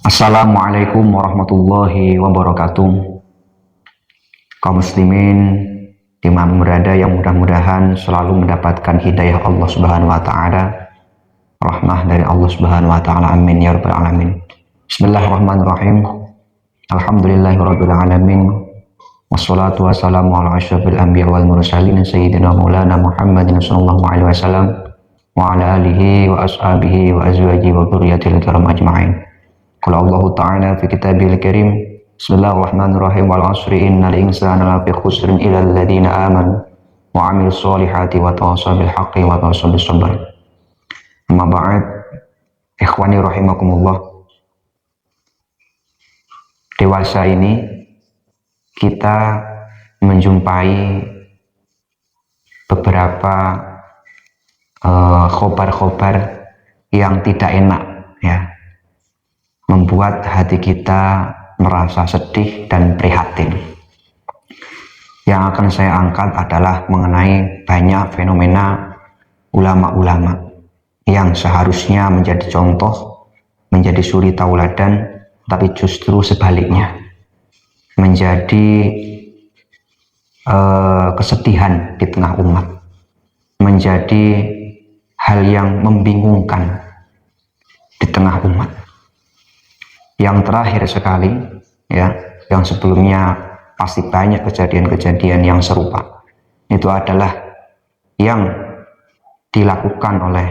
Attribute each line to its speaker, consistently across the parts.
Speaker 1: Assalamualaikum warahmatullahi wabarakatuh. Kaum muslimin dimanapun berada yang mudah-mudahan selalu mendapatkan hidayah Allah Subhanahu wa taala, rahmah dari Allah Subhanahu wa taala. Amin ya rabbal alamin. Bismillahirrahmanirrahim. Alhamdulillahirabbil alamin. Wassalatu wassalamu ala asyrafil anbiya wal mursalin sayyidina maulana Muhammadin sallallahu alaihi wasallam wa ala alihi wa ashabihi wa azwajihi wa dzurriyyatil kiram ajma'in. Qala Allah Ta'ala fi kitabil karim. Bismillahirrahmanirrahim. Wal 'asri innal insana lafi khusrin illa alladziina aamanu wa 'amilus sholihati wa tawassaw bil haqqi wa tawassaw bis sabr. Amma ba'd. Ikhwani rahimakumullah. Dewasa ini kita menjumpai beberapa khobar-khobar yang tidak enak, ya, membuat hati kita merasa sedih dan prihatin. Yang akan saya angkat adalah mengenai banyak fenomena ulama-ulama yang seharusnya menjadi contoh, menjadi suri tauladan, tapi justru sebaliknya menjadi kesedihan di tengah umat, menjadi hal yang membingungkan di tengah umat. Yang terakhir sekali, ya, yang sebelumnya pasti banyak kejadian-kejadian yang serupa, itu adalah yang dilakukan oleh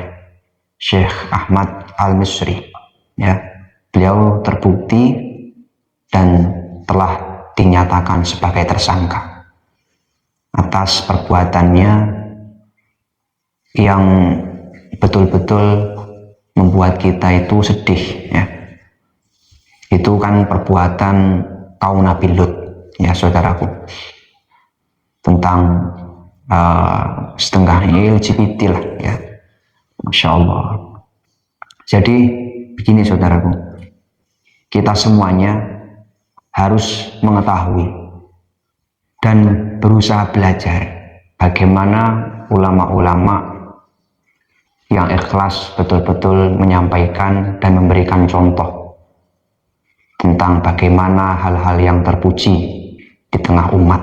Speaker 1: Syekh Ahmad Al-Misri, ya. Beliau terbukti dan telah dinyatakan sebagai tersangka atas perbuatannya yang betul-betul membuat kita itu sedih, ya. Itu kan perbuatan kaum Nabi Lut, ya saudaraku, tentang setengah LGBT lah, ya. Masya Allah. Jadi begini saudaraku, kita semuanya harus mengetahui dan berusaha belajar bagaimana ulama-ulama yang ikhlas betul-betul menyampaikan dan memberikan contoh tentang bagaimana hal-hal yang terpuji di tengah umat.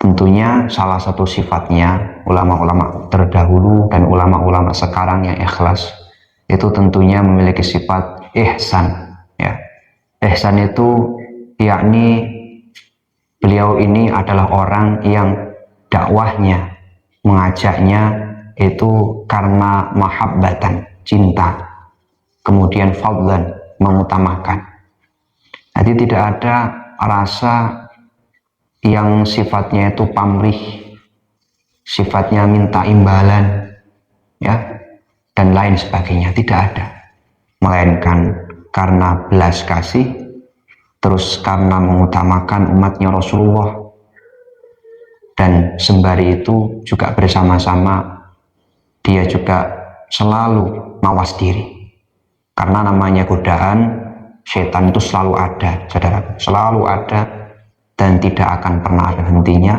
Speaker 1: Tentunya salah satu sifatnya ulama-ulama terdahulu dan ulama-ulama sekarang yang ikhlas itu tentunya memiliki sifat ihsan, ya. Ihsan itu yakni beliau ini adalah orang yang dakwahnya, mengajaknya itu karena mahabbatan, cinta, kemudian fadlan, mengutamakan. Jadi tidak ada rasa yang sifatnya itu pamrih, sifatnya minta imbalan, ya, dan lain sebagainya, tidak ada. Melainkan karena belas kasih, terus karena mengutamakan umatnya Rasulullah, dan sembari itu juga bersama-sama dia juga selalu mawas diri, karena namanya godaan setan itu selalu ada, saudara, selalu ada dan tidak akan pernah ada hentinya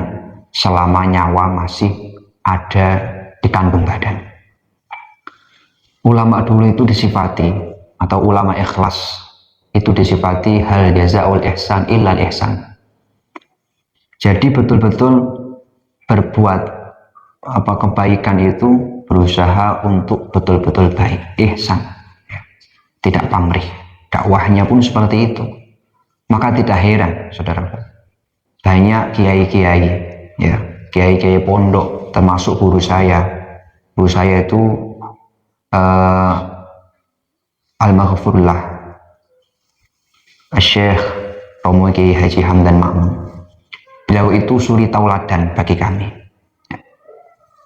Speaker 1: selama nyawa masih ada di kandung badan. Ulama dulu itu disifati, atau ulama ikhlas itu disifati hal jazaul ihsan illal ihsan. Jadi betul-betul berbuat kebaikan itu berusaha untuk betul-betul baik, ihsan, ya. Tidak pamrih. Dakwahnya pun seperti itu. Maka tidak heran, saudara, banyak kiai-kiai, ya, kiai-kiai pondok, termasuk guru saya. Guru saya itu Al-Maghfurullah Syekh Romo Kiai Haji Hamdan Ma'mun. Beliau itu suri tauladan bagi kami.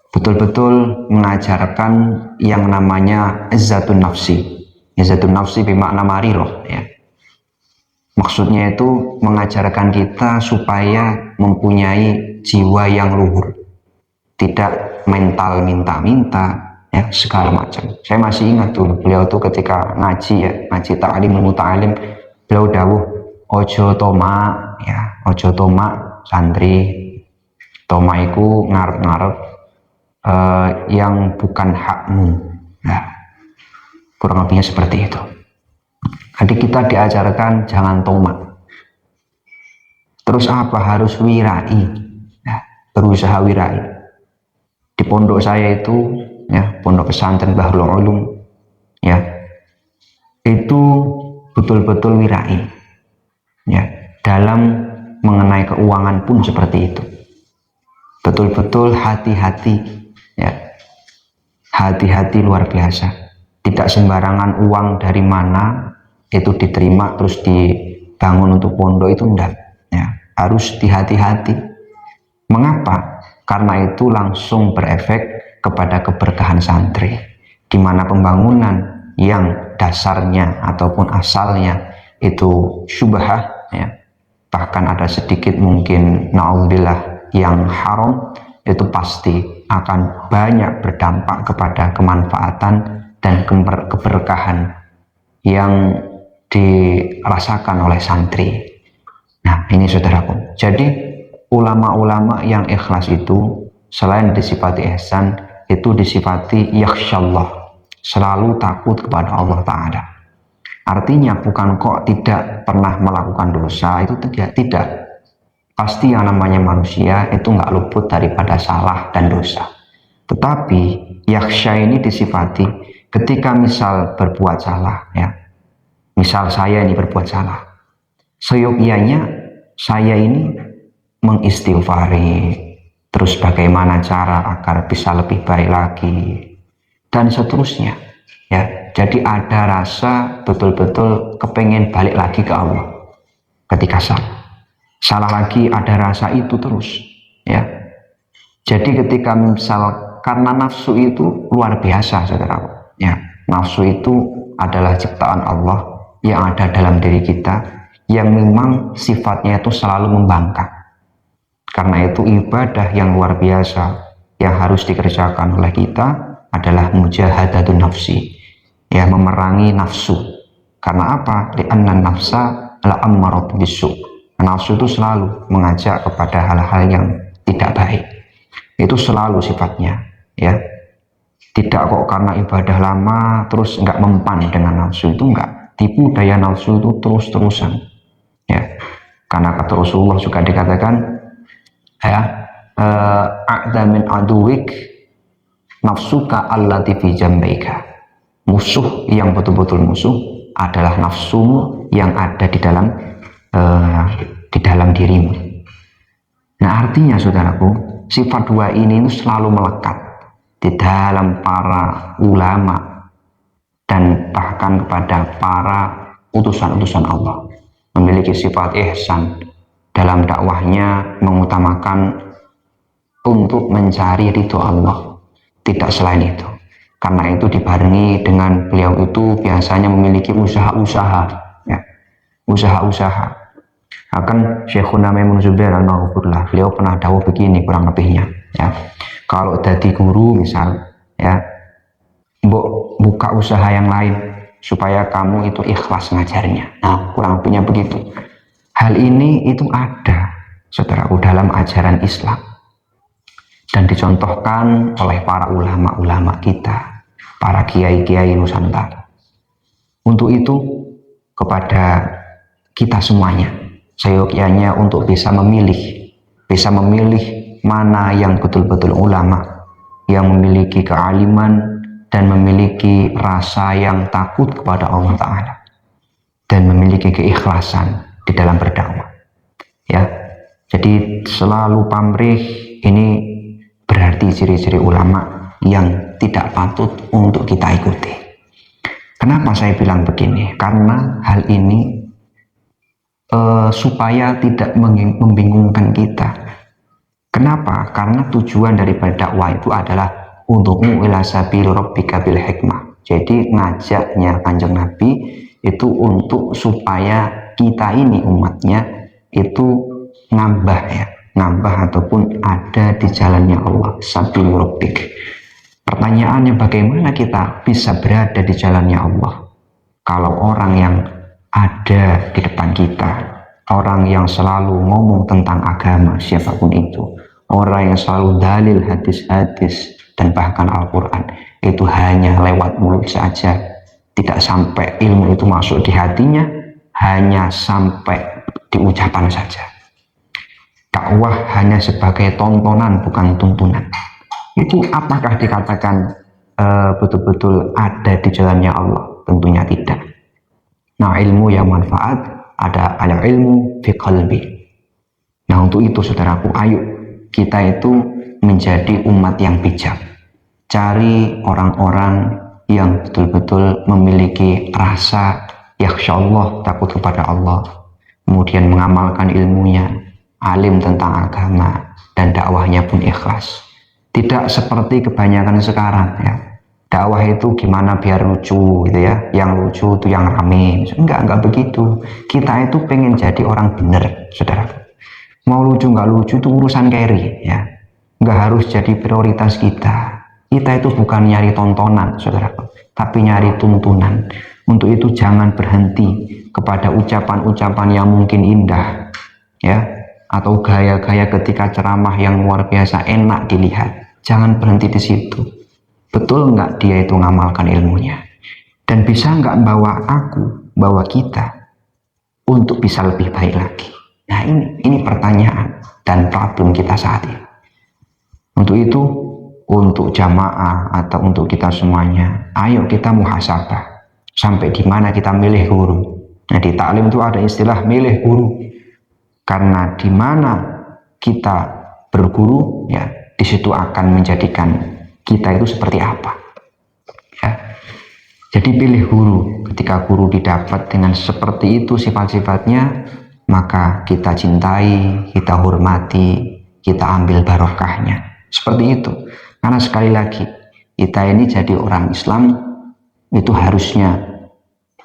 Speaker 1: Betul-betul mengajarkan yang namanya izzatun nafsi. Izzatun nafsi bermakna mariroh, ya. Maksudnya itu mengajarkan kita supaya mempunyai jiwa yang luhur, tidak mental minta-minta, ya, segala macam. Saya masih ingat dulu beliau tuh ketika ngaji, ya, ngaji ta'lim muta'alim, beliau dawuh ojo toma, ya, ojo toma santri, toma iku ngarep-ngarep yang bukan hakmu. Nah, kurang lebihnya seperti itu. Ada Jadi kita diajarkan jangan tomak. Terus apa? Harus wirai. Nah, berusaha wirai. Di pondok saya itu, ya, pondok pesantren Bahrul Ulum, ya, itu betul-betul wirai, ya, dalam mengenai keuangan pun seperti itu. Betul-betul hati-hati, ya, hati-hati luar biasa. Tidak sembarangan uang dari mana itu diterima terus dibangun untuk pondok, itu enggak, ya, harus hati-hati. Mengapa? Karena itu langsung berefek kepada keberkahan santri, di mana pembangunan yang dasarnya ataupun asalnya itu syubhah, ya, bahkan ada sedikit mungkin naudzubillah yang haram, itu pasti akan banyak berdampak kepada kemanfaatan dan keberkahan yang dirasakan oleh santri. Nah, ini saudaraku. Jadi ulama-ulama yang ikhlas itu selain disifati ihsan, itu disifati yakhsyallah, selalu takut kepada Allah Ta'ala. Artinya bukan kok tidak pernah melakukan dosa, itu tidak. Pasti yang namanya manusia itu nggak luput daripada salah dan dosa. Tetapi yakhsya ini disifati ketika misal berbuat salah, ya. Misal saya ini berbuat salah, seyogyanya saya ini mengistighfari, terus bagaimana cara agar bisa lebih baik lagi, dan seterusnya, ya. Jadi ada rasa betul-betul kepengen balik lagi ke Allah ketika salah lagi, ada rasa itu terus, ya. Jadi ketika misal, karena nafsu itu luar biasa saudara, ya, nafsu itu adalah ciptaan Allah yang ada dalam diri kita, yang memang sifatnya itu selalu membangkang. Karena itu ibadah yang luar biasa yang harus dikerjakan oleh kita adalah mujahadatun nafsi, ya, memerangi nafsu. Karena apa? Li'anna nafsa la'ammarat bisu. Nafsu itu selalu mengajak kepada hal-hal yang tidak baik. Itu selalu sifatnya, ya. Tidak kok karena ibadah lama terus nggak mempan dengan nafsu, itu enggak. Tipu daya nafsu itu terus-terusan, ya. Karena kata Rasulullah juga dikatakan, ya, a'da min aduwik nafsuka allati fi jambaika. Musuh yang betul-betul musuh adalah nafsumu yang ada di dalam dirimu. Nah, artinya saudaraku, sifat dua ini selalu melekat di dalam para ulama dan bahkan kepada para utusan-utusan Allah. Memiliki sifat ihsan, dalam dakwahnya mengutamakan untuk mencari ridho Allah, tidak selain itu. Karena itu dibarengi dengan beliau itu biasanya memiliki usaha-usaha, ya, usaha-usaha. Akan Syekhuna Maimun Zubair al-Maghfurlah, beliau pernah dawuh begini kurang lebihnya, ya. Kalau jadi guru misal, ya, buka usaha yang lain supaya kamu itu ikhlas ngajarnya. Nah, kurang lebihnya begitu. Hal ini itu ada, saudaraku, dalam ajaran Islam dan dicontohkan oleh para ulama-ulama kita, para kiai-kiai Nusantara. Untuk itu, kepada kita semuanya, seyogyanya untuk bisa memilih mana yang betul-betul ulama, yang memiliki kealiman dan memiliki rasa yang takut kepada Allah Ta'ala, dan memiliki keikhlasan di dalam berdakwah, ya. Jadi selalu pamrih ini berarti ciri-ciri ulama yang tidak patut untuk kita ikuti. Kenapa saya bilang begini? Karena hal ini supaya tidak membingungkan kita. Kenapa? Karena tujuan daripada dakwah itu adalah untukmu ila sabil rabbika bil hikmah. Jadi ngajaknya Kanjeng Nabi itu untuk supaya kita ini umatnya itu ngambah ataupun ada di jalannya Allah, sabil rabbik. Pertanyaannya, bagaimana kita bisa berada di jalannya Allah kalau orang yang ada di depan kita, orang yang selalu ngomong tentang agama siapapun itu, orang yang selalu dalil hadis-hadis dan bahkan Al-Quran, itu hanya lewat mulut saja, tidak sampai ilmu itu masuk di hatinya, hanya sampai di ucapan saja. Dakwah hanya sebagai tontonan, bukan tuntunan. Itu apakah dikatakan betul-betul ada di jalannya Allah? Tentunya tidak. Nah, ilmu yang manfaat ada ilmu fi qalbi. Nah, untuk itu saudaraku, ayo kita itu menjadi umat yang bijak. Cari orang-orang yang betul-betul memiliki rasa yakhsha Allah, takut kepada Allah, kemudian mengamalkan ilmunya, alim tentang agama, dan dakwahnya pun ikhlas. Tidak seperti kebanyakan sekarang ya. Dakwah itu gimana biar lucu gitu ya, yang lucu itu yang rame. Enggak begitu. Kita itu pengen jadi orang bener, saudara. Mau lucu nggak lucu itu urusan carry ya, nggak harus jadi prioritas kita. Kita itu bukan nyari tontonan, saudara, tapi nyari tuntunan. Untuk itu jangan berhenti kepada ucapan-ucapan yang mungkin indah ya, atau gaya-gaya ketika ceramah yang luar biasa enak dilihat. Jangan berhenti di situ. Betul nggak dia itu ngamalkan ilmunya? Dan bisa nggak bawa kita untuk bisa lebih baik lagi? Nah, ini pertanyaan dan problem kita saat ini. Untuk itu, untuk jamaah atau untuk kita semuanya, ayo kita muhasabah. Sampai di mana kita milih guru. Nah, di taklim itu ada istilah milih guru. Karena di mana kita berguru, ya, di situ akan menjadikan kita itu seperti apa ya. Jadi pilih guru. Ketika guru didapat dengan seperti itu sifat-sifatnya, maka kita cintai, kita hormati, kita ambil barokahnya. Seperti itu. Karena sekali lagi, kita ini jadi orang Islam itu harusnya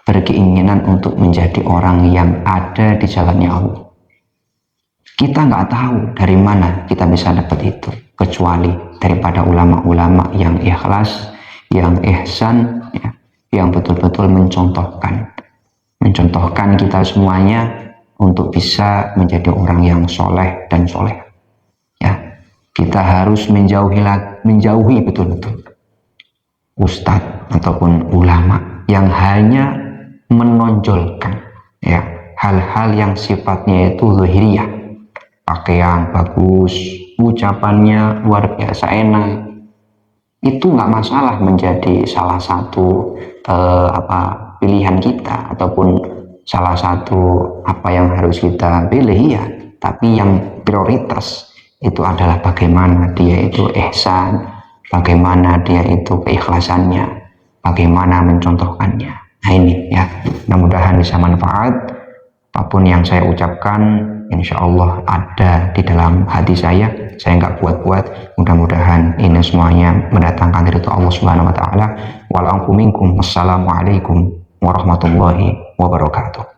Speaker 1: berkeinginan untuk menjadi orang yang ada di jalannya Allah. Kita nggak tahu dari mana kita bisa dapat itu, kecuali daripada ulama-ulama yang ikhlas, yang ihsan, ya, yang betul-betul mencontohkan kita semuanya untuk bisa menjadi orang yang soleh dan soleh. Ya, kita harus menjauhi betul-betul ustadz ataupun ulama yang hanya menonjolkan ya hal-hal yang sifatnya itu zahiriyah, pakaian bagus, ucapannya luar biasa enak, itu nggak masalah menjadi salah satu pilihan kita ataupun salah satu apa yang harus kita pilih ya. Tapi yang prioritas itu adalah bagaimana dia itu ihsan, bagaimana dia itu keikhlasannya, bagaimana mencontohkannya. Nah ini ya, mudah-mudahan bisa manfaat. Apapun yang saya ucapkan, insya Allah ada di dalam hati saya nggak buat-buat. Mudah-mudahan ini semuanya mendatangkan ridho Allah Subhanahu Wa Taala. Wassalamualaikum warahmatullahi wabarakatuh.